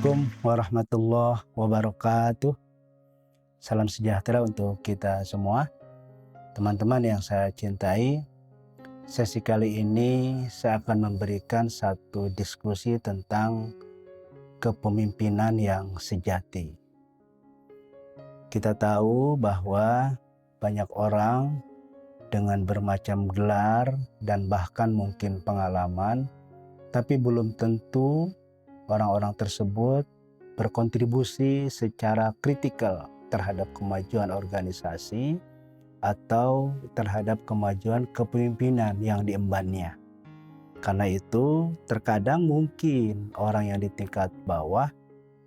Assalamualaikum warahmatullahi wabarakatuh. Salam sejahtera untuk kita semua. Teman-teman yang saya cintai, sesi kali ini saya akan memberikan satu diskusi tentang kepemimpinan yang sejati. Kita tahu bahwa banyak orang dengan bermacam gelar dan bahkan mungkin pengalaman, tapi belum tentu orang-orang tersebut berkontribusi secara kritikal terhadap kemajuan organisasi atau terhadap kemajuan kepemimpinan yang diembannya. Karena itu, terkadang mungkin orang yang di tingkat bawah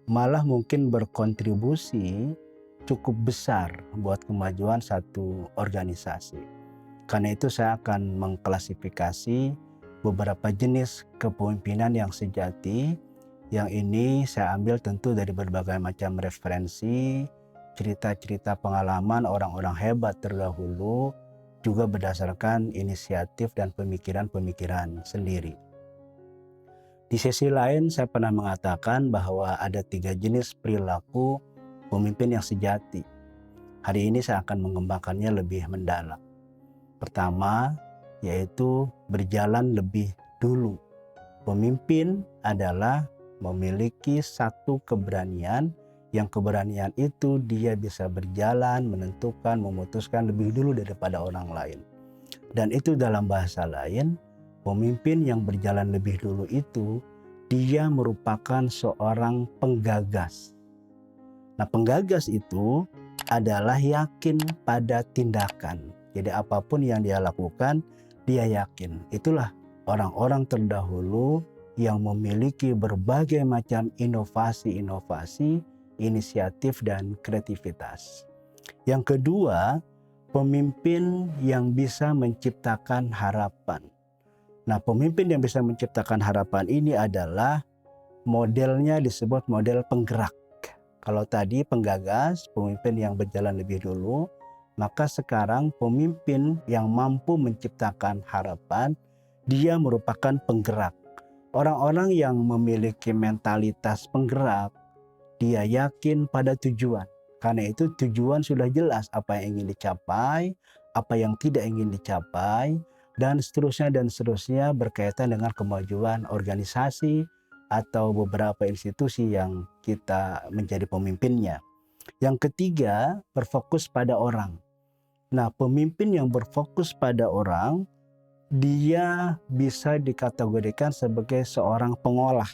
malah mungkin berkontribusi cukup besar buat kemajuan satu organisasi. Karena itu saya akan mengklasifikasi beberapa jenis kepemimpinan yang sejati. Yang ini saya ambil tentu dari berbagai macam referensi, cerita-cerita pengalaman orang-orang hebat terdahulu, juga berdasarkan inisiatif dan pemikiran-pemikiran sendiri. Di sisi lain saya pernah mengatakan bahwa ada 3 jenis perilaku pemimpin yang sejati. Hari ini saya akan mengembangkannya lebih mendalam. Pertama, yaitu berjalan lebih dulu. Pemimpin adalah memiliki satu keberanian, yang keberanian itu dia bisa berjalan, menentukan, memutuskan lebih dulu daripada orang lain. Dan itu dalam bahasa lain, pemimpin yang berjalan lebih dulu itu, dia merupakan seorang penggagas. Nah, penggagas itu adalah yakin pada tindakan. Jadi apapun yang dia lakukan, dia yakin. Itulah orang-orang terdahulu yang memiliki berbagai macam inovasi-inovasi, inisiatif dan kreativitas. Yang kedua, pemimpin yang bisa menciptakan harapan. Nah, pemimpin yang bisa menciptakan harapan ini adalah modelnya disebut model penggerak. Kalau tadi penggagas, pemimpin yang berjalan lebih dulu, maka sekarang pemimpin yang mampu menciptakan harapan, dia merupakan penggerak. Orang-orang yang memiliki mentalitas penggerak, dia yakin pada tujuan. Karena itu tujuan sudah jelas apa yang ingin dicapai, apa yang tidak ingin dicapai, dan seterusnya berkaitan dengan kemajuan organisasi atau beberapa institusi yang kita menjadi pemimpinnya. Yang ketiga, berfokus pada orang. Nah, pemimpin yang berfokus pada orang, dia bisa dikategorikan sebagai seorang pengolah.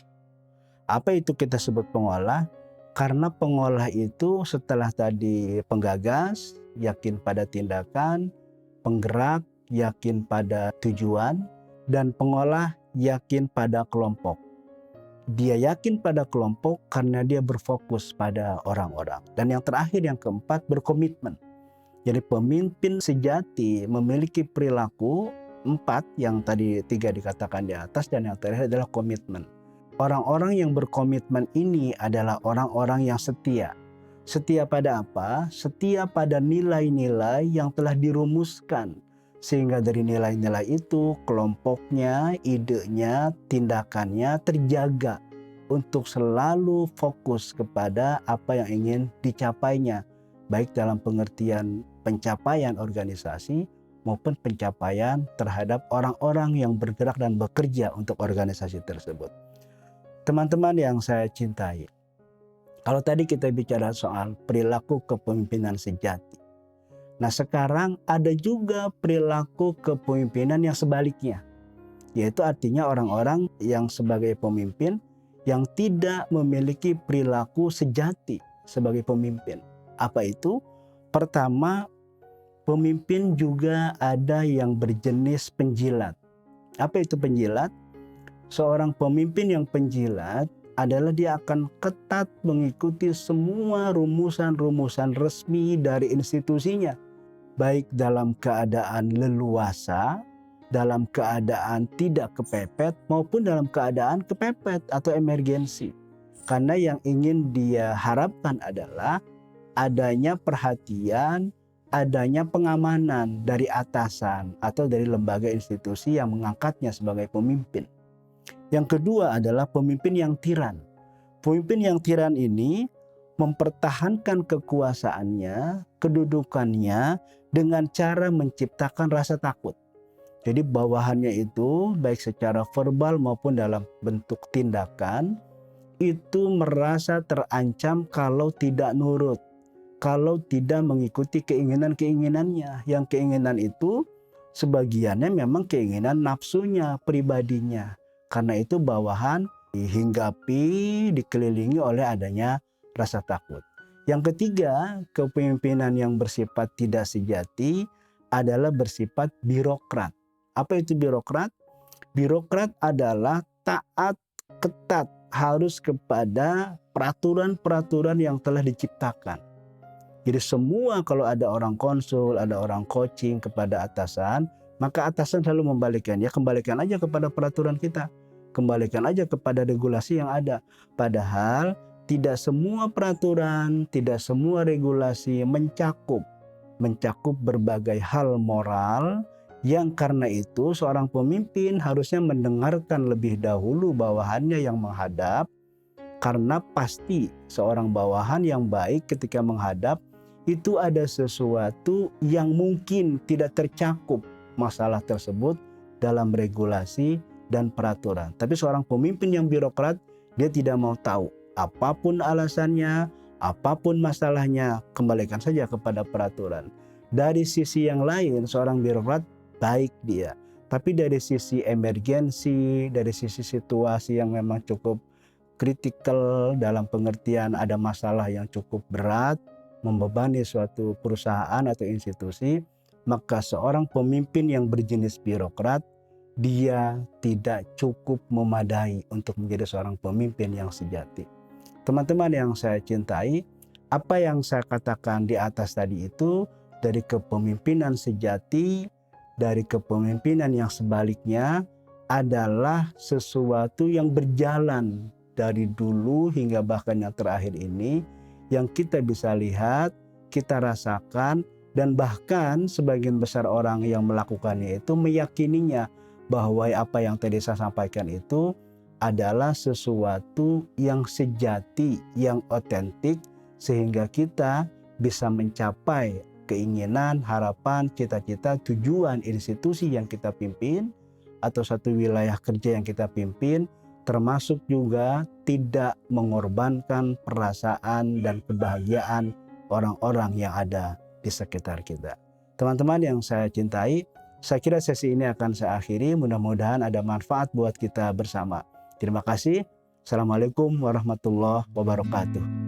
Apa itu kita sebut pengolah? Karena pengolah itu setelah tadi penggagas, yakin pada tindakan, penggerak, yakin pada tujuan, dan pengolah yakin pada kelompok. Dia yakin pada kelompok karena dia berfokus pada orang-orang. Dan yang terakhir, yang keempat, berkomitmen. Jadi pemimpin sejati memiliki perilaku 4 yang tadi 3 dikatakan di atas, dan yang terakhir adalah komitmen. Orang-orang yang berkomitmen ini adalah orang-orang yang setia. Setia pada apa? Setia pada nilai-nilai yang telah dirumuskan. Sehingga dari nilai-nilai itu kelompoknya, idenya, tindakannya terjaga untuk selalu fokus kepada apa yang ingin dicapainya. Baik dalam pengertian pencapaian organisasi maupun pencapaian terhadap orang-orang yang bergerak dan bekerja untuk organisasi tersebut. Teman-teman yang saya cintai, kalau tadi kita bicara soal perilaku kepemimpinan sejati, nah sekarang ada juga perilaku kepemimpinan yang sebaliknya, yaitu artinya orang-orang yang sebagai pemimpin yang tidak memiliki perilaku sejati sebagai pemimpin. Apa itu? Pertama, pemimpin juga ada yang berjenis penjilat. Apa itu penjilat? Seorang pemimpin yang penjilat adalah dia akan ketat mengikuti semua rumusan-rumusan resmi dari institusinya. Baik dalam keadaan leluasa, dalam keadaan tidak kepepet, maupun dalam keadaan kepepet atau emergensi. Karena yang ingin dia harapkan adalah adanya perhatian, adanya pengamanan dari atasan atau dari lembaga institusi yang mengangkatnya sebagai pemimpin. Yang kedua adalah pemimpin yang tiran. Pemimpin yang tiran ini mempertahankan kekuasaannya, kedudukannya dengan cara menciptakan rasa takut. Jadi bawahannya itu baik secara verbal maupun dalam bentuk tindakan itu merasa terancam kalau tidak nurut, kalau tidak mengikuti keinginan-keinginannya. Yang keinginan itu sebagiannya memang keinginan nafsunya, pribadinya. Karena itu bawahan dihinggapi, dikelilingi oleh adanya rasa takut. Yang ketiga, kepemimpinan yang bersifat tidak sejati adalah bersifat birokrat. Apa itu birokrat? Birokrat adalah taat, ketat, harus kepada peraturan-peraturan yang telah diciptakan. Jadi semua kalau ada orang konsul, ada orang coaching kepada atasan, maka atasan selalu membalikan. Ya kembalikan aja kepada peraturan kita. Kembalikan aja kepada regulasi yang ada. Padahal tidak semua peraturan, tidak semua regulasi mencakup berbagai hal moral yang karena itu seorang pemimpin harusnya mendengarkan lebih dahulu bawahannya yang menghadap, karena pasti seorang bawahan yang baik ketika menghadap itu ada sesuatu yang mungkin tidak tercakup masalah tersebut dalam regulasi dan peraturan. Tapi seorang pemimpin yang birokrat, dia tidak mau tahu apapun alasannya, apapun masalahnya, kembalikan saja kepada peraturan. Dari sisi yang lain, seorang birokrat baik dia. Tapi dari sisi emergensi, dari sisi situasi yang memang cukup kritikal dalam pengertian ada masalah yang cukup berat, membebani suatu perusahaan atau institusi, maka seorang pemimpin yang berjenis birokrat, dia tidak cukup memadai untuk menjadi seorang pemimpin yang sejati. Teman-teman yang saya cintai, apa yang saya katakan di atas tadi itu dari kepemimpinan sejati, dari kepemimpinan yang sebaliknya adalah sesuatu yang berjalan dari dulu hingga bahkan yang terakhir ini, yang kita bisa lihat, kita rasakan, dan bahkan sebagian besar orang yang melakukannya itu meyakininya bahwa apa yang tadi saya sampaikan itu adalah sesuatu yang sejati, yang otentik, sehingga kita bisa mencapai keinginan, harapan, cita-cita, tujuan institusi yang kita pimpin atau satu wilayah kerja yang kita pimpin, termasuk juga tidak mengorbankan perasaan dan kebahagiaan orang-orang yang ada di sekitar kita. Teman-teman yang saya cintai, saya kira sesi ini akan saya akhiri. Mudah-mudahan ada manfaat buat kita bersama. Terima kasih. Assalamualaikum warahmatullahi wabarakatuh.